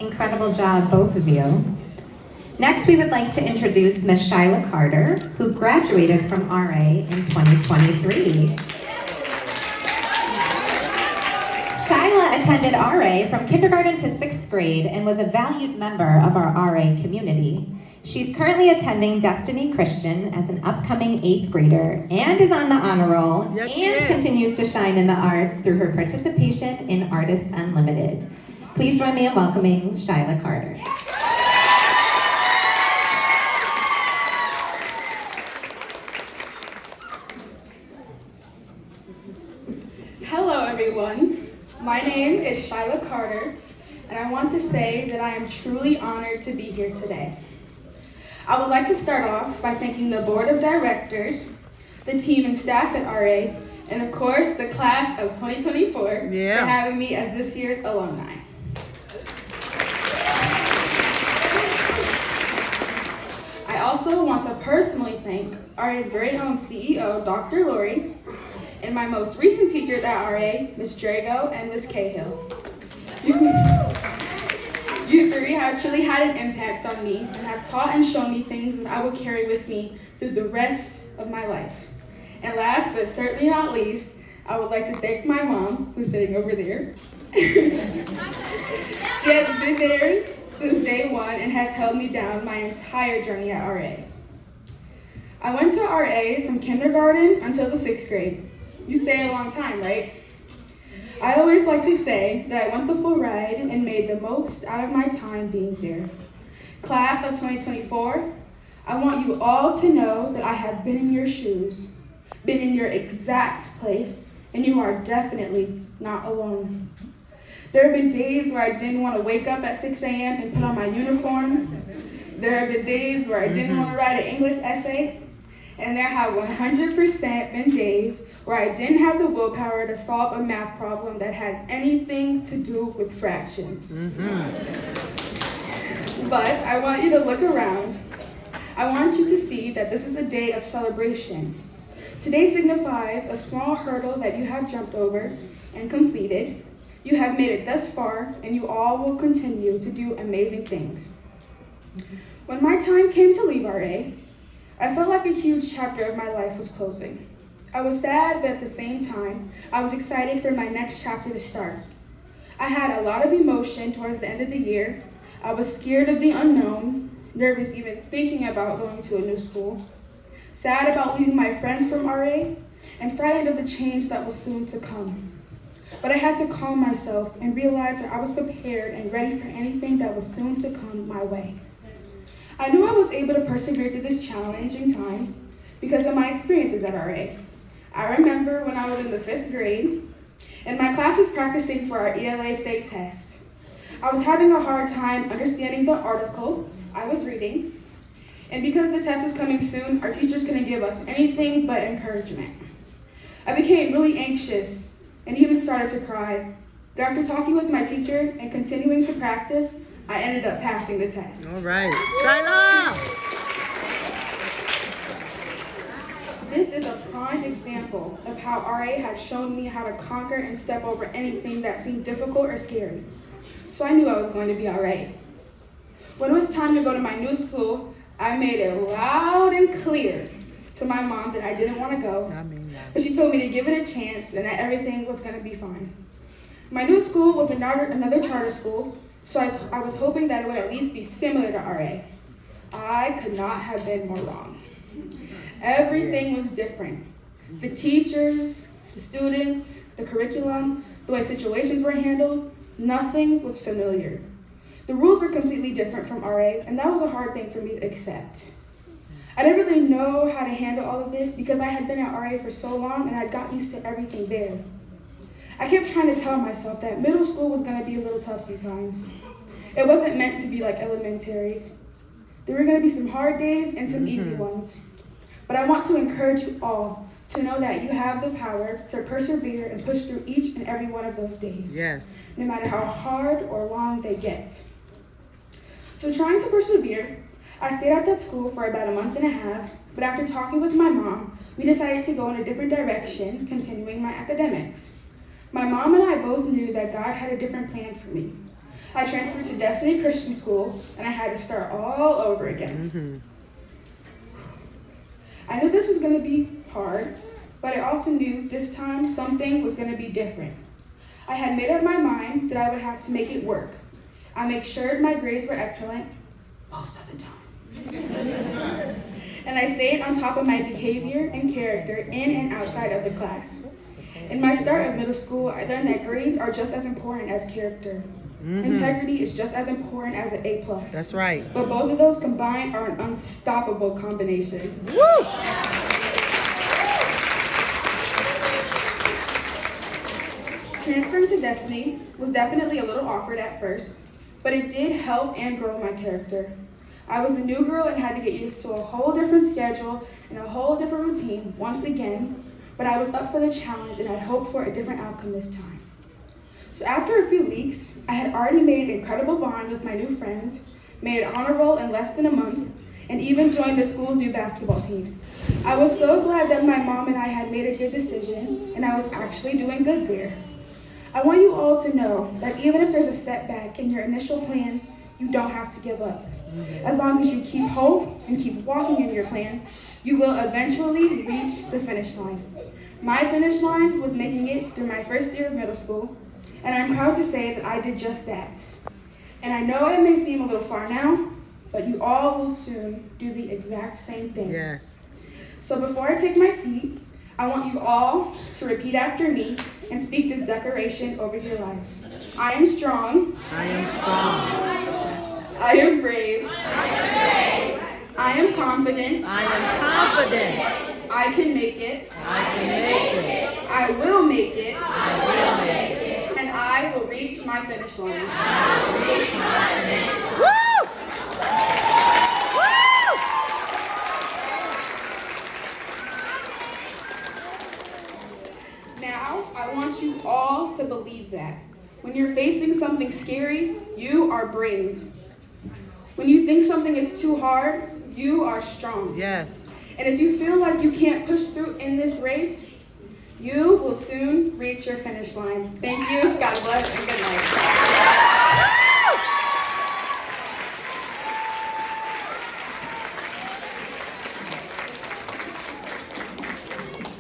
Incredible job, both of you. Next, we would like to introduce Ms. Shyla Carter, who graduated from RA in 2023. Shyla attended RA from kindergarten to 6th grade and was a valued member of our RA community. She's currently attending Destiny Christian as an upcoming 8th grader and is on the honor roll and continues to shine in the arts through her participation in Artists Unlimited. Please join me in welcoming Shyla Carter. Hello everyone, my name is Shyla Carter, and I want to say that I am truly honored to be here today. I would like to start off by thanking the Board of Directors, the team and staff at RA, and of course the class of 2024 for having me as this year's alumni. I also want to personally thank RA's very own CEO, Dr. Lori, and my most recent teachers at RA, Ms. Drago and Ms. Cahill. You three have truly had an impact on me and have taught and shown me things that I will carry with me through the rest of my life. And last but certainly not least, I would like to thank my mom, who's sitting over there. She has been there since day one and has held me down my entire journey at RA. I went to RA from kindergarten until the 6th grade. You say a long time, right? I always like to say that I went the full ride and made the most out of my time being there. Class of 2024, I want you all to know that I have been in your shoes, been in your exact place, and you are definitely not alone. There have been days where I didn't want to wake up at 6 a.m. and put on my uniform. There have been days where I didn't want to write an English essay. And there have 100% been days where I didn't have the willpower to solve a math problem that had anything to do with fractions. But I want you to look around. I want you to see that this is a day of celebration. Today signifies a small hurdle that you have jumped over and completed. You have made it thus far, and you all will continue to do amazing things. When my time came to leave RA, I felt like a huge chapter of my life was closing. I was sad, but at the same time, I was excited for my next chapter to start. I had a lot of emotion towards the end of the year. I was scared of the unknown, nervous even thinking about going to a new school, sad about leaving my friends from RA, and frightened of the change that was soon to come. But I had to calm myself and realize that I was prepared and ready for anything that was soon to come my way. I knew I was able to persevere through this challenging time because of my experiences at RA. I remember when I was in the 5th grade and my class was practicing for our ELA state test. I was having a hard time understanding the article I was reading, and because the test was coming soon, our teachers couldn't give us anything but encouragement. I became really anxious and even started to cry, but after talking with my teacher and continuing to practice, I ended up passing the test. All right. Shyla! This is a prime example of how RA has shown me how to conquer and step over anything that seemed difficult or scary. So I knew I was going to be all right. When it was time to go to my new school, I made it loud and clear to my mom that I didn't want to go, but she told me to give it a chance and that everything was going to be fine. My new school was another charter school, so I was hoping that it would at least be similar to RA. I could not have been more wrong. Everything was different. The teachers, the students, the curriculum, the way situations were handled, nothing was familiar. The rules were completely different from RA, and that was a hard thing for me to accept. I didn't really know how to handle all of this because I had been at RA for so long and I'd got used to everything there. I kept trying to tell myself that middle school was going to be a little tough sometimes. It wasn't meant to be like elementary. There were going to be some hard days and some easy ones. But I want to encourage you all to know that you have the power to persevere and push through each and every one of those days. Yes. No matter how hard or long they get. So trying to persevere, I stayed at that school for about a month and a half, but after talking with my mom, we decided to go in a different direction, continuing my academics. My mom and I both knew that God had a different plan for me. I transferred to Destiny Christian School, and I had to start all over again. I knew this was going to be hard, but I also knew this time something was going to be different. I had made up my mind that I would have to make it work. I made sure my grades were excellent, most of the time. And I stayed on top of my behavior and character in and outside of the class. In my start of middle school, I learned that grades are just as important as character. Integrity is just as important as an A+. That's right. But both of those combined are an unstoppable combination. Woo! Transferring to Destiny was definitely a little awkward at first, but it did help and grow my character. I was a new girl and had to get used to a whole different schedule and a whole different routine once again, but I was up for the challenge and I'd hoped for a different outcome this time. So after a few weeks, I had already made incredible bonds with my new friends, made honor roll in less than a month, and even joined the school's new basketball team. I was so glad that my mom and I had made a good decision, and I was actually doing good there. I want you all to know that even if there's a setback in your initial plan, you don't have to give up. As long as you keep hope and keep walking in your plan, you will eventually reach the finish line. My finish line was making it through my first year of middle school, and I'm proud to say that I did just that. And I know it may seem a little far now, but you all will soon do the exact same thing. Yes. So before I take my seat, I want you all to repeat after me and speak this declaration over your lives. I am strong. I am strong. I am brave. I am brave. I am confident. I am confident. I can make it. I can make it. I will make it. I will make it. And I will reach my finish line. I will reach my finish. Woo! Now, I want you all to believe that. When you're facing something scary, you are brave. When you think something is too hard, you are strong. Yes. And if you feel like you can't push through in this race, you will soon reach your finish line. Thank you. God bless and good night.